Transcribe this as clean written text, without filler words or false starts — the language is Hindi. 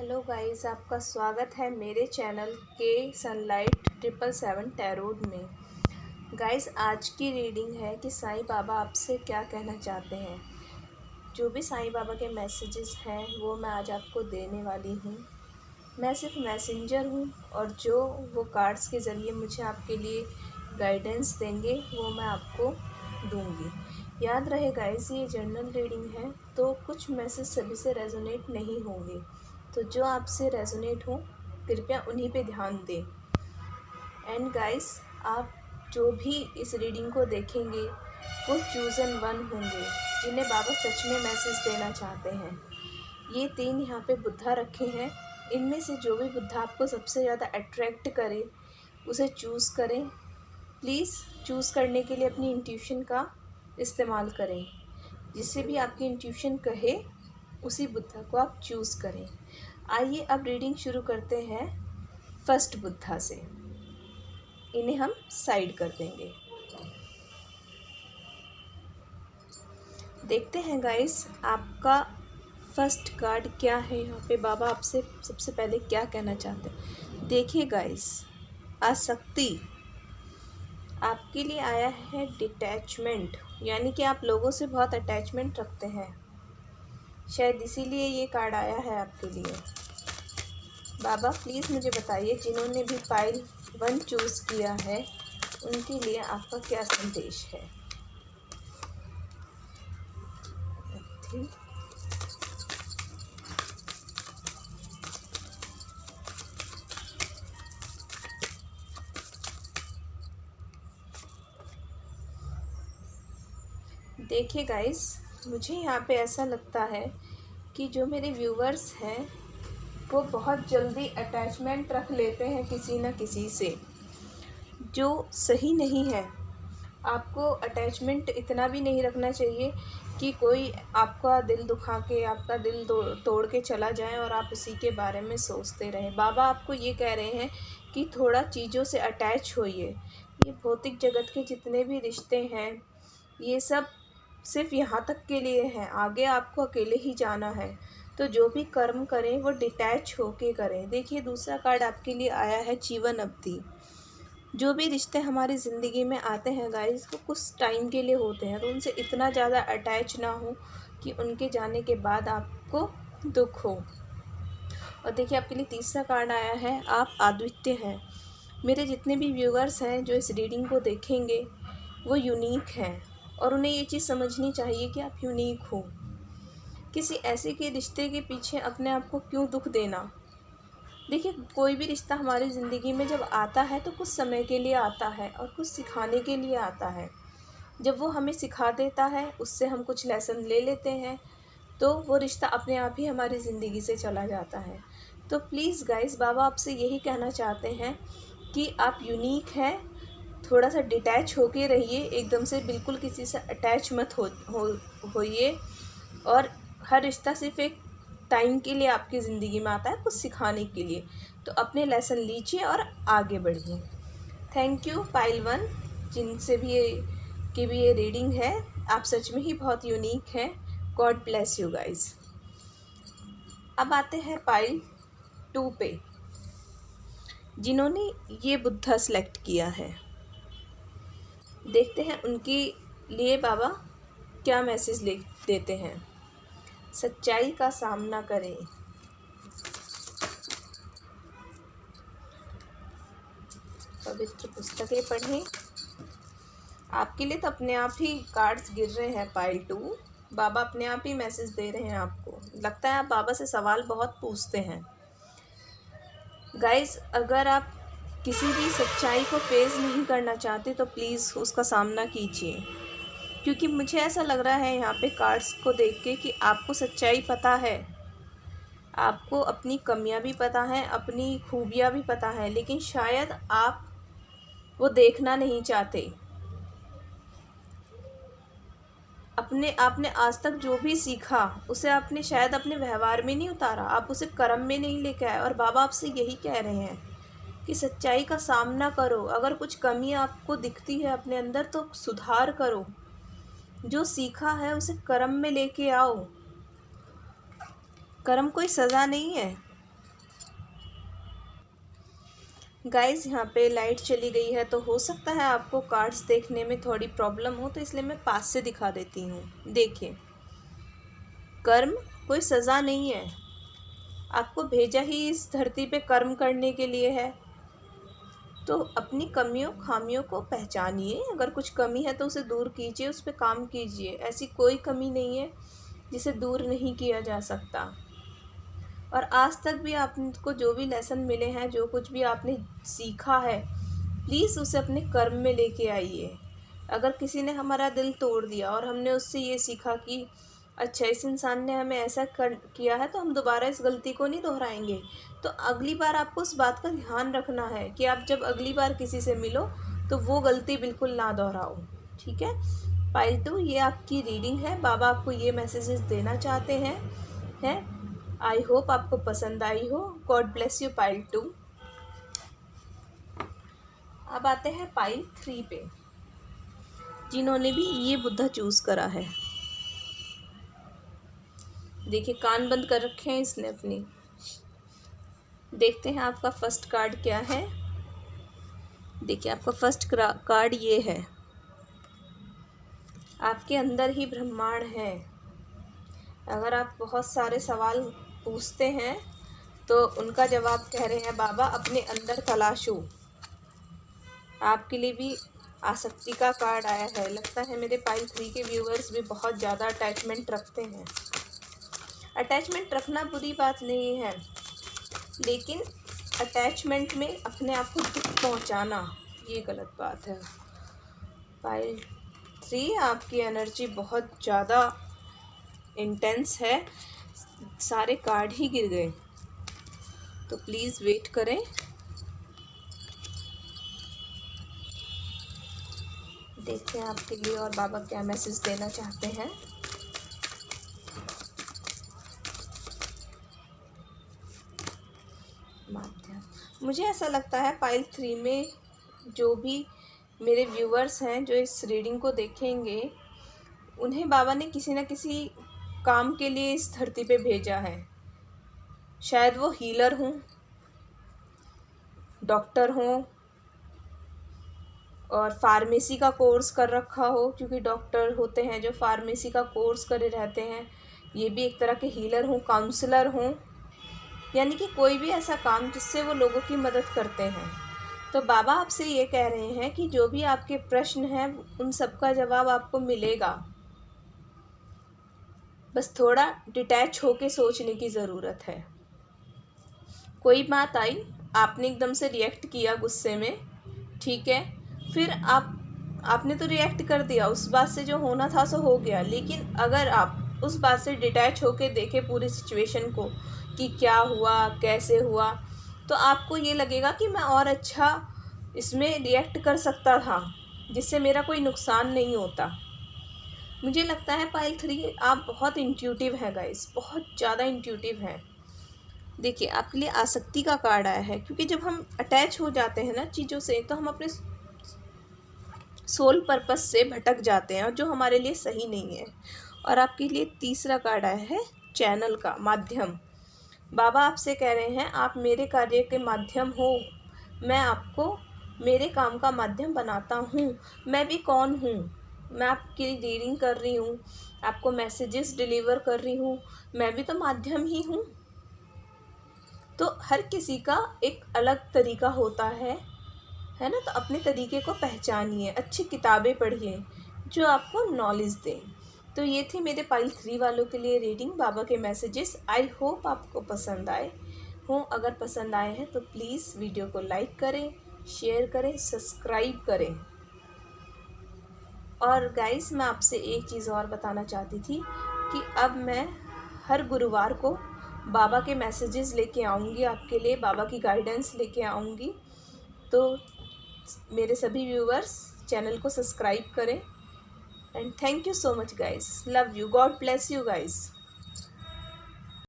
हेलो गाइस, आपका स्वागत है मेरे चैनल के सनलाइट 777 टैरोट में। गाइस, आज की रीडिंग है कि साईं बाबा आपसे क्या कहना चाहते हैं। जो भी साईं बाबा के मैसेजेस हैं वो मैं आज आपको देने वाली हूँ। मैं सिर्फ मैसेंजर हूँ और जो वो कार्ड्स के ज़रिए मुझे आपके लिए गाइडेंस देंगे वो मैं आपको दूँगी। याद रहे गाइस, ये जर्नल रीडिंग है तो कुछ मैसेज सभी से रेजोनेट नहीं होंगे, तो जो आपसे रेजोनेट हो कृपया उन्हीं पे ध्यान दें। एंड गाइस, आप जो भी इस रीडिंग को देखेंगे वो चूज़न वन होंगे जिन्हें बाबा सच में मैसेज देना चाहते हैं। ये 3 यहाँ पे बुद्धा रखे हैं, इनमें से जो भी बुद्धा आपको सबसे ज़्यादा अट्रैक्ट करे उसे चूज़ करें। प्लीज़ चूज़ करने के लिए अपनी इंट्यूशन का इस्तेमाल करें। जिससे भी आपकी इंट्यूशन कहे उसी बुद्धा को आप चूज़ करें। आइए अब रीडिंग शुरू करते हैं फर्स्ट बुद्धा से। इन्हें हम साइड कर देंगे। देखते हैं गाइस, आपका फर्स्ट कार्ड क्या है। यहाँ पे बाबा आपसे सबसे पहले क्या कहना चाहते हैं। देखिए गाइस, आसक्ति आपके लिए आया है। डिटैचमेंट यानी कि आप लोगों से बहुत अटैचमेंट रखते हैं, शायद इसीलिए ये कार्ड आया है आपके लिए। बाबा प्लीज़ मुझे बताइए, जिन्होंने भी पाइल 1 चूज़ किया है उनके लिए आपका क्या संदेश है। देखिए गाइस, मुझे यहाँ पे ऐसा लगता है कि जो मेरे व्यूवर्स हैं वो बहुत जल्दी अटैचमेंट रख लेते हैं किसी न किसी से, जो सही नहीं है। आपको अटैचमेंट इतना भी नहीं रखना चाहिए कि कोई आपका दिल दुखा के, आपका दिल तोड़ के चला जाए और आप उसी के बारे में सोचते रहें। बाबा आपको ये कह रहे हैं कि थोड़ा चीज़ों से अटैच होइए। ये भौतिक जगत के जितने भी रिश्ते हैं ये सब सिर्फ यहाँ तक के लिए हैं, आगे आपको अकेले ही जाना है। तो जो भी कर्म करें वो डिटैच होके करें। देखिए, दूसरा कार्ड आपके लिए आया है जीवन अवधि। जो भी रिश्ते हमारी ज़िंदगी में आते हैं गाइस, वो कुछ टाइम के लिए होते हैं, तो उनसे इतना ज़्यादा अटैच ना हो कि उनके जाने के बाद आपको दुख हो। और देखिए, आपके लिए तीसरा कार्ड आया है, आप अद्वितीय हैं। मेरे जितने भी व्यूअर्स हैं जो इस रीडिंग को देखेंगे वो यूनिक हैं और उन्हें ये चीज़ समझनी चाहिए कि आप यूनिक हो। किसी ऐसे के रिश्ते के पीछे अपने आप को क्यों दुख देना। देखिए, कोई भी रिश्ता हमारी ज़िंदगी में जब आता है तो कुछ समय के लिए आता है और कुछ सिखाने के लिए आता है। जब वो हमें सिखा देता है, उससे हम कुछ लेसन ले लेते हैं, तो वो रिश्ता अपने आप ही हमारी ज़िंदगी से चला जाता है। तो प्लीज़ गाइस, बाबा आपसे यही कहना चाहते हैं कि आप यूनिक हैं। थोड़ा सा डिटैच होके रहिए, एकदम से बिल्कुल किसी से अटैच मत होइए। और हर रिश्ता सिर्फ एक टाइम के लिए आपकी ज़िंदगी में आता है, कुछ सिखाने के लिए। तो अपने लेसन लीजिए और आगे बढ़िए। थैंक यू पाइल 1, जिनसे भी ये रीडिंग है। आप सच में ही बहुत यूनिक हैं। God bless you guys. अब आते हैं पाइल 2 पे, जिन्होंने ये बुद्धा सेलेक्ट किया है। देखते हैं उनके लिए बाबा क्या मैसेज देते हैं। सच्चाई का सामना करें। पवित्र पुस्तकें पढ़ें। आपके लिए तो अपने आप ही कार्ड्स गिर रहे हैं पाइल 2। बाबा अपने आप ही मैसेज दे रहे हैं आपको। लगता है आप बाबा से सवाल बहुत पूछते हैं। गाइस, अगर आप किसी भी सच्चाई को फेस नहीं करना चाहते तो प्लीज़ उसका सामना कीजिए, क्योंकि मुझे ऐसा लग रहा है यहाँ पे कार्ड्स को देख के कि आपको सच्चाई पता है। आपको अपनी कमियां भी पता हैं, अपनी खूबियां भी पता हैं, लेकिन शायद आप वो देखना नहीं चाहते। आपने आज तक जो भी सीखा उसे आपने शायद अपने व्यवहार में नहीं उतारा, आप उसे कर्म में नहीं लेके आए। और बाबा आपसे यही कह रहे हैं कि सच्चाई का सामना करो। अगर कुछ कमी आपको दिखती है अपने अंदर तो सुधार करो। जो सीखा है उसे कर्म में लेके आओ। कर्म कोई सज़ा नहीं है। गाइस यहाँ पे लाइट चली गई है, तो हो सकता है आपको कार्ड्स देखने में थोड़ी प्रॉब्लम हो, तो इसलिए मैं पास से दिखा देती हूँ। देखिए, कर्म कोई सज़ा नहीं है, आपको भेजा ही इस धरती पे कर्म करने के लिए है। तो अपनी कमियों खामियों को पहचानिए, अगर कुछ कमी है तो उसे दूर कीजिए, उस पर काम कीजिए। ऐसी कोई कमी नहीं है जिसे दूर नहीं किया जा सकता। और आज तक भी आपको जो भी लेसन मिले हैं, जो कुछ भी आपने सीखा है, प्लीज़ उसे अपने कर्म में लेके आइए। अगर किसी ने हमारा दिल तोड़ दिया और हमने उससे ये सीखा कि अच्छा, इस इंसान ने हमें ऐसा किया है, तो हम दोबारा इस गलती को नहीं दोहराएंगे, तो अगली बार आपको उस बात का ध्यान रखना है कि आप जब अगली बार किसी से मिलो तो वो गलती बिल्कुल ना दोहराओ। ठीक है, पाइल 2 ये आपकी रीडिंग है। बाबा आपको ये मैसेजेस देना चाहते हैं। आई होप आपको पसंद आई हो। God bless you pile 2। अब आते हैं पाइल 3 पे, जिन्होंने भी ये बुद्धा चूज़ करा है। देखिए, कान बंद कर रखे हैं इसने अपनी। देखते हैं आपका फर्स्ट कार्ड क्या है। देखिए, आपका फर्स्ट कार्ड ये है। आपके अंदर ही ब्रह्मांड है। अगर आप बहुत सारे सवाल पूछते हैं तो उनका जवाब कह रहे हैं बाबा अपने अंदर तलाशो। आपके लिए भी आसक्ति का कार्ड आया है। लगता है मेरे पाइल 3 के व्यूअर्स भी बहुत ज़्यादा अटैचमेंट रखते हैं। अटैचमेंट रखना बुरी बात नहीं है, लेकिन अटैचमेंट में अपने आप को दुख पहुंचाना ये गलत बात है। पाइल 3 आपकी एनर्जी बहुत ज़्यादा इंटेंस है। सारे कार्ड ही गिर गए, तो प्लीज़ वेट करें। देखते हैं आपके लिए और बाबा क्या मैसेज देना चाहते हैं। मुझे ऐसा लगता है पाइल 3 में जो भी मेरे व्यूअर्स हैं जो इस रीडिंग को देखेंगे, उन्हें बाबा ने किसी न किसी काम के लिए इस धरती पे भेजा है। शायद वो हीलर हों, डॉक्टर हों, और फार्मेसी का कोर्स कर रखा हो, क्योंकि डॉक्टर होते हैं जो फार्मेसी का कोर्स करे रहते हैं। ये भी एक तरह के हीलर हों, काउंसलर हों, यानी कि कोई भी ऐसा काम जिससे वो लोगों की मदद करते हैं। तो बाबा आपसे ये कह रहे हैं कि जो भी आपके प्रश्न हैं उन सब का जवाब आपको मिलेगा। बस थोड़ा डिटैच होके सोचने की ज़रूरत है। कोई बात आई, आपने एकदम से रिएक्ट किया गुस्से में, ठीक है, फिर आपने तो रिएक्ट कर दिया, उस बात से जो होना था सो हो गया। लेकिन अगर आप उस बात से डिटैच होके देखें पूरी सिचुएशन को कि क्या हुआ, कैसे हुआ, तो आपको ये लगेगा कि मैं और अच्छा इसमें रिएक्ट कर सकता था जिससे मेरा कोई नुकसान नहीं होता। मुझे लगता है पाइल 3 आप बहुत इंट्यूटिव हैं गाइस, बहुत ज़्यादा इंट्यूटिव हैं। देखिए, आपके लिए आसक्ति का कार्ड आया है, क्योंकि जब हम अटैच हो जाते हैं ना चीज़ों से, तो हम अपने सोल पर्पस से भटक जाते हैं, और जो हमारे लिए सही नहीं है। और आपके लिए तीसरा कार्ड आया है चैनल का, माध्यम। बाबा आपसे कह रहे हैं आप मेरे कार्य के माध्यम हो, मैं आपको मेरे काम का माध्यम बनाता हूँ। मैं भी कौन हूँ, मैं आपकी रीडिंग कर रही हूँ, आपको मैसेजेस डिलीवर कर रही हूँ, मैं भी तो माध्यम ही हूँ। तो हर किसी का एक अलग तरीका होता है ना, तो अपने तरीके को पहचानिए, अच्छी किताबें पढ़िए जो आपको नॉलेज दें। तो ये थी मेरे पाइल 3 वालों के लिए रीडिंग, बाबा के मैसेजेस। आई होप आपको पसंद आए हों। अगर पसंद आए हैं तो प्लीज़ वीडियो को लाइक करें, शेयर करें, सब्सक्राइब करें। और गाइस, मैं आपसे एक चीज़ और बताना चाहती थी कि अब मैं हर गुरुवार को बाबा के मैसेजेस लेके आऊँगी आपके लिए, बाबा की गाइडेंस लेके आऊँगी। तो मेरे सभी व्यूवर्स चैनल को सब्सक्राइब करें। And thank you so much guys, love you, God bless you guys.